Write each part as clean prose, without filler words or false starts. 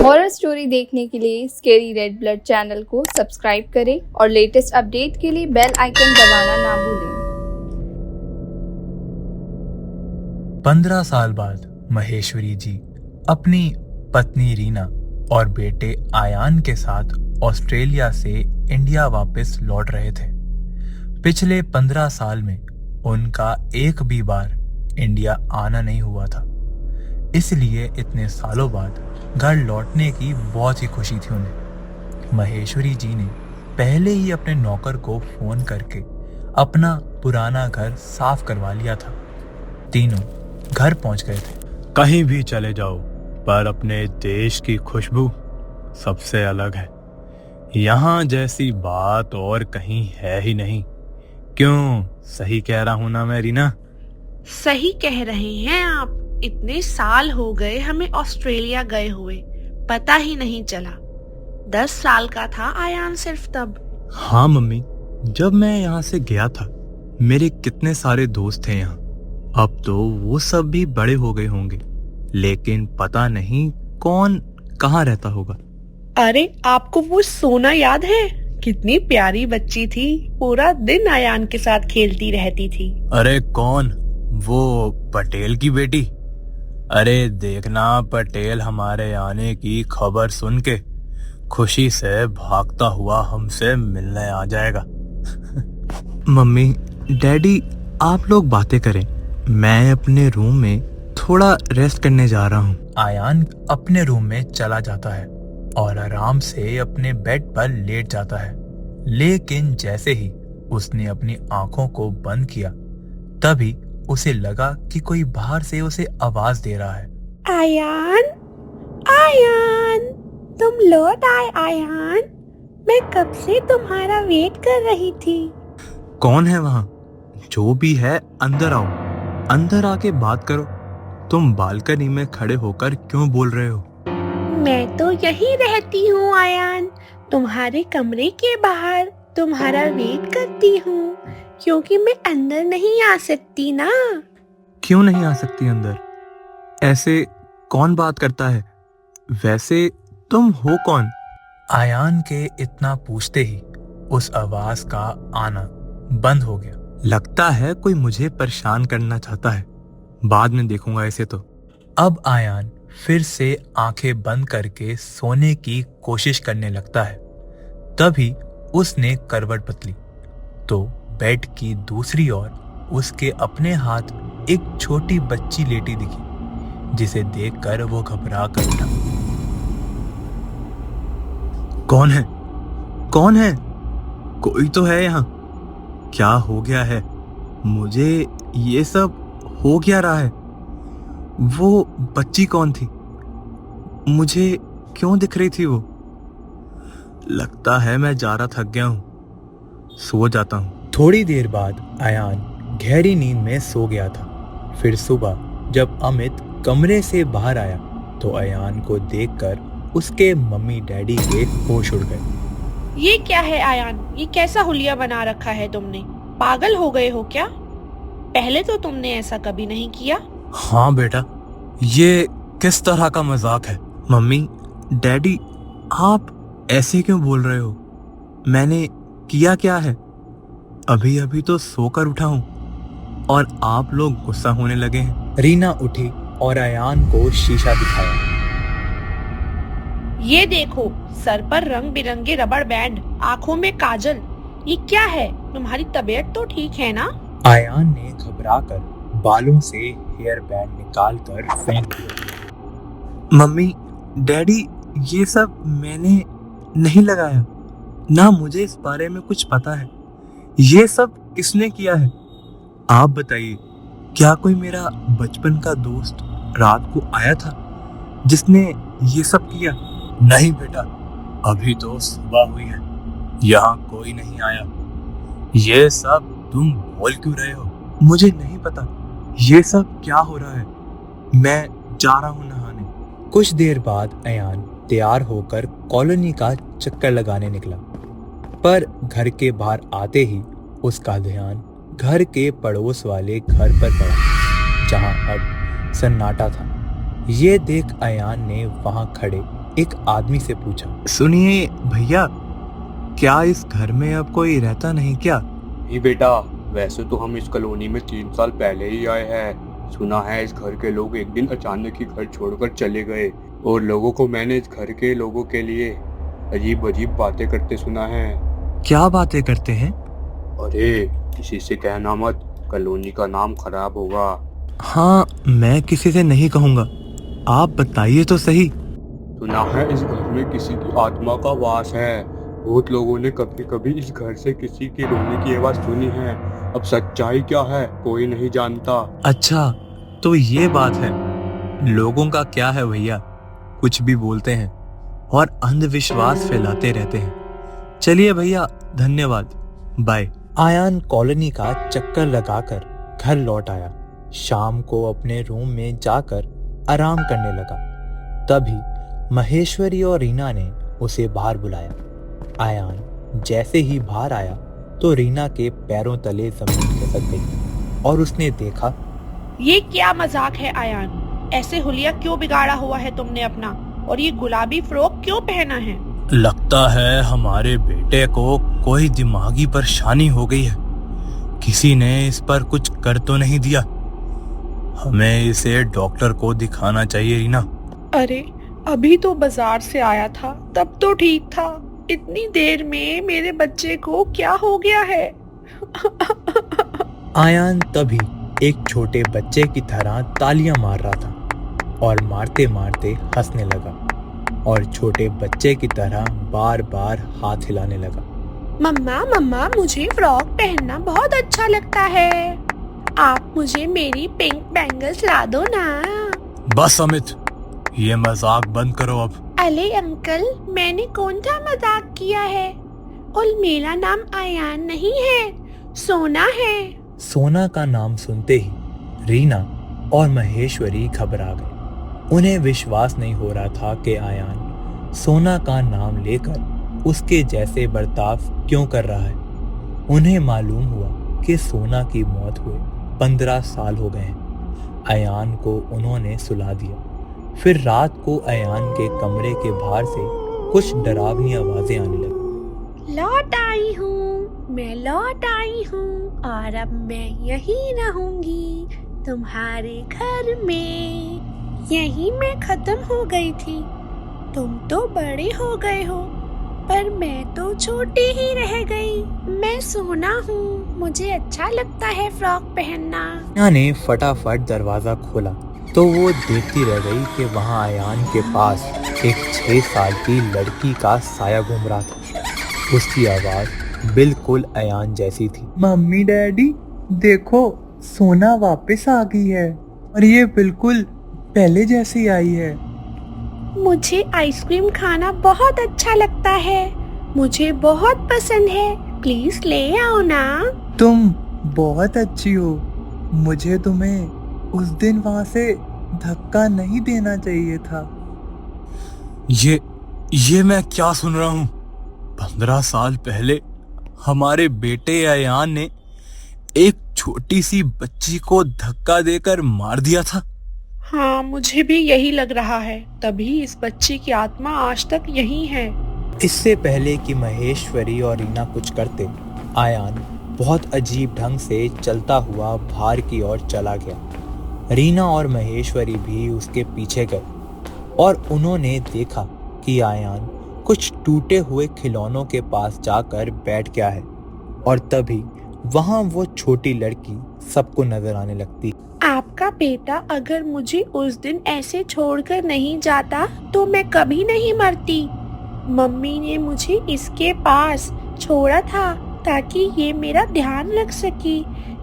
Horror story देखने के लिए स्केरी रेड ब्लड चैनल को सब्सक्राइब करें और लेटेस्ट अपडेट के लिए बेल आइकन दबाना ना भूलें। 15 साल बाद महेश्वरी जी अपनी पत्नी रीना और बेटे आयान के साथ ऑस्ट्रेलिया से इंडिया वापस लौट रहे थे। पिछले 15 साल में उनका एक भी बार इंडिया आना नहीं हुआ था, इसलिए इतने सालों बाद घर लौटने की बहुत ही खुशी थी उन्हें। महेश्वरी जी ने पहले ही अपने नौकर को फोन करके अपना पुराना घर साफ करवा लिया था। तीनों घर पहुंच गए थे। कहीं भी चले जाओ, पर अपने देश की खुशबू सबसे अलग है। यहाँ जैसी बात और कहीं है ही नहीं। क्यों, सही कह रहा हूं ना मैं रीना? सही कह रहे हैं आप। इतने साल हो गए हमें ऑस्ट्रेलिया गए हुए, पता ही नहीं चला। 10 साल का था आयान सिर्फ तब। हाँ मम्मी, जब मैं यहाँ से गया था मेरे कितने सारे दोस्त थे यहाँ। अब तो वो सब भी बड़े हो गए होंगे, लेकिन पता नहीं कौन कहाँ रहता होगा। अरे आपको वो सोना याद है? कितनी प्यारी बच्ची थी, पूरा दिन आयान के साथ खेलती रहती थी। अरे कौन? वो पटेल की बेटी? अरे देखना, पटेल हमारे आने की खबर सुन के खुशी से भागता हुआ हमसे मिलने आ जाएगा। मम्मी डैडी, आप लोग बातें करें, मैं अपने रूम में थोड़ा रेस्ट करने जा रहा हूँ। आयान अपने रूम में चला जाता है और आराम से अपने बेड पर लेट जाता है। लेकिन जैसे ही उसने अपनी आंखों को बंद किया, तभी उसे लगा कि कोई बाहर से उसे आवाज दे रहा है। आयान, आयान, तुम लौट आए आयान। मैं कब से तुम्हारा वेट कर रही थी। कौन है वहाँ? जो भी है अंदर आओ, अंदर आके बात करो। तुम बालकनी में खड़े होकर क्यों बोल रहे हो? मैं तो यहीं रहती हूँ आयान, तुम्हारे कमरे के बाहर तुम्हारा वेट करती हूँ, क्योंकि मैं अंदर नहीं आ सकती ना। क्यों नहीं आ सकती अंदर? ऐसे कौन बात करता है? वैसे तुम हो कौन? आयान के इतना पूछते ही उस आवाज का आना बंद हो गया। लगता है कोई मुझे परेशान करना चाहता है। बाद में देखूंगा इसे तो। अब आयान फिर से आंखें बंद करके सोने की कोशिश करने लगता है। तभी उसने करवट बदली तो बेड की दूसरी ओर उसके अपने हाथ एक छोटी बच्ची लेटी दिखी, जिसे देखकर वो घबरा कर उठा। कौन है? कौन है? कोई तो है यहाँ। क्या हो गया है? मुझे ये सब हो क्या रहा है? वो बच्ची कौन थी? मुझे क्यों दिख रही थी वो? लगता है मैं ज़्यादा थक गया हूँ, सो जाता हूँ। थोड़ी देर बाद आयान गहरी नींद में सो गया था। फिर सुबह जब अमित कमरे से बाहर आया तो आयान को देखकर उसके मम्मी डैडी के होश उड़ गए। ये क्या है आयान? ये कैसा हुलिया बना रखा है तुमने? पागल हो गए हो क्या? पहले तो तुमने ऐसा कभी नहीं किया। हाँ बेटा, ये किस तरह का मजाक है? मम्मी डैडी, आप ऐसे क्यों बोल रहे हो? मैंने किया क्या है? अभी अभी तो सोकर उठा हूँ और आप लोग गुस्सा होने लगे हैं। रीना उठी और आयान को शीशा दिखाया। ये देखो, सर पर रंग बिरंगे रबड़ बैंड, आँखों में काजल। ये क्या है? तुम्हारी तबीयत तो ठीक है ना? आयान ने घबराकर बालों से हेयर बैंड निकाल कर फेंक दिया। मम्मी डैडी, ये सब मैंने नहीं लगाया ना, मुझे इस बारे में कुछ पता है। ये सब किसने किया है? आप बताइए, क्या कोई मेरा बचपन का दोस्त रात को आया था जिसने ये सब किया? नहीं बेटा, अभी तो सुबह हुई है, यहाँ कोई नहीं आया। ये सब तुम बोल क्यों रहे हो? मुझे नहीं पता ये सब क्या हो रहा है। मैं जा रहा हूँ नहाने। कुछ देर बाद आयान तैयार होकर कॉलोनी का चक्कर लगाने निकला, पर घर के बाहर आते ही उसका ध्यान घर के पड़ोस वाले घर पर पड़ा, जहां अब सन्नाटा था। ये देख आयान ने वहां खड़े एक आदमी से पूछा। सुनिए भैया, क्या इस घर में अब कोई रहता नहीं क्या? नहीं बेटा, वैसे तो हम इस कॉलोनी में 3 साल पहले ही आए हैं। सुना है इस घर के लोग एक दिन अचानक ही घर छोड़कर चले गए और लोगों को मैंने इस घर के लोगों के लिए अजीब अजीब बातें करते सुना है। क्या बातें करते हैं? अरे किसी से कहना मत, कॉलोनी का नाम खराब होगा। हाँ, मैं किसी से नहीं कहूँगा, आप बताइए तो सही। सुना है इस घर में किसी की आत्मा का वास है। बहुत लोगों ने कभी कभी इस घर से किसी की रोने की आवाज सुनी है। अब सच्चाई क्या है कोई नहीं जानता। अच्छा, तो ये बात है। लोगों का क्या है भैया, कुछ भी बोलते हैं और अंधविश्वास फैलाते रहते हैं। चलिए भैया, धन्यवाद, बाय। आयान कॉलोनी का चक्कर लगाकर घर लौट आया। शाम को अपने रूम में जाकर आराम करने लगा। तभी महेश्वरी और रीना ने उसे बाहर बुलाया। आयान जैसे ही बाहर आया तो रीना के पैरों तले जमीन खिसक गई और उसने देखा। ये क्या मजाक है आयान? ऐसे हुलिया क्यों बिगाड़ा हुआ है तुमने अपना, और ये गुलाबी फ्रॉक क्यों पहना है? लगता है हमारे बेटे को कोई दिमागी परेशानी हो गई है। किसी ने इस पर कुछ कर तो नहीं दिया। हमें इसे डॉक्टर को दिखाना चाहिए रीना। अरे अभी तो बाजार से आया था, तब तो ठीक था। इतनी देर में मेरे बच्चे को क्या हो गया है? आयान तभी एक छोटे बच्चे की तरह तालियां मार रहा था और मारते मारते हंसने लगा और छोटे बच्चे की तरह बार बार हाथ हिलाने लगा। मम्मा मम्मा, मुझे फ्रॉक पहनना बहुत अच्छा लगता है। आप मुझे मेरी पिंक बैंगल्स ला दो ना। बस अमित, ये मजाक बंद करो अब। अरे अंकल, मैंने कौन सा मजाक किया है? और मेरा नाम आयान नहीं है, सोना है। सोना का नाम सुनते ही रीना और महेश्वरी घबरा गए। उन्हें विश्वास नहीं हो रहा था कि आयान सोना का नाम लेकर उसके जैसे बर्ताव क्यों कर रहा है। उन्हें मालूम हुआ कि सोना की मौत हुए 15 साल हो गए हैं। आयान को उन्होंने सुला दिया। फिर रात को आयान के कमरे के बाहर से कुछ डरावनी आवाजें आने लगी। लौट आई हूँ, मैं लौट आई हूँ, और अब मैं यहीं रहूंगी तुम्हारे घर में। यहीं मैं खत्म हो गई थी। तुम तो बड़े हो गए हो, पर मैं तो छोटी ही रह गई। मैं सोना हूँ, मुझे अच्छा लगता है फ्रॉक पहनना। रीना ने फटाफट दरवाजा खोला तो वो देखती रह गई कि वहाँ आयान के पास एक 6 साल की लड़की का साया घूम रहा था। उसकी आवाज बिल्कुल आयान जैसी थी। मम्मी डैडी देखो, सोना वापस आ गई है और ये बिल्कुल पहले जैसी आई है। मुझे आइसक्रीम खाना बहुत अच्छा लगता है, मुझे बहुत पसंद है। प्लीज ले आओ ना। तुम बहुत अच्छी हो। मुझे तुम्हें उस दिन वहां से धक्का नहीं देना चाहिए था। ये मैं क्या सुन रहा हूँ? 15 साल पहले हमारे बेटे आयान ने एक छोटी सी बच्ची को धक्का देकर मार दिया था। हाँ, मुझे भी यही लग रहा है। तभी इस बच्ची की आत्मा आज तक यहीं है। इससे पहले कि महेश्वरी और रीना कुछ करते, आयान बहुत अजीब ढंग से चलता हुआ बाहर की ओर चला गया। रीना और महेश्वरी भी उसके पीछे गए और उन्होंने देखा कि आयान कुछ टूटे हुए खिलौनों के पास जाकर बैठ गया है और तभी वहां वो छोटी लड़की सबको नजर आने लगती। आपका बेटा अगर मुझे उस दिन ऐसे छोड़कर नहीं जाता तो मैं कभी नहीं मरती। मम्मी ने मुझे इसके पास छोड़ा था ताकि ये मेरा ध्यान रख सके,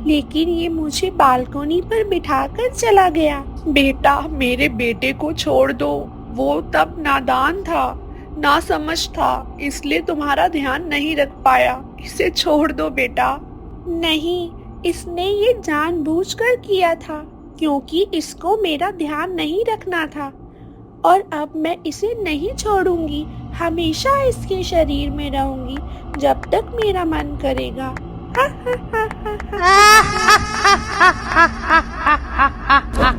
लेकिन ये मुझे बालकनी पर बिठाकर चला गया। बेटा, मेरे बेटे को छोड़ दो। वो तब नादान था, ना समझ था, इसलिए तुम्हारा ध्यान नहीं रख पाया। इसे छोड़ दो बेटा। नहीं, इसने ये जानबूझकर किया था क्योंकि इसको मेरा ध्यान नहीं रखना था, और अब मैं इसे नहीं छोड़ूंगी। हमेशा इसके शरीर में रहूंगी जब तक मेरा मन करेगा। हा हा हा हा हा।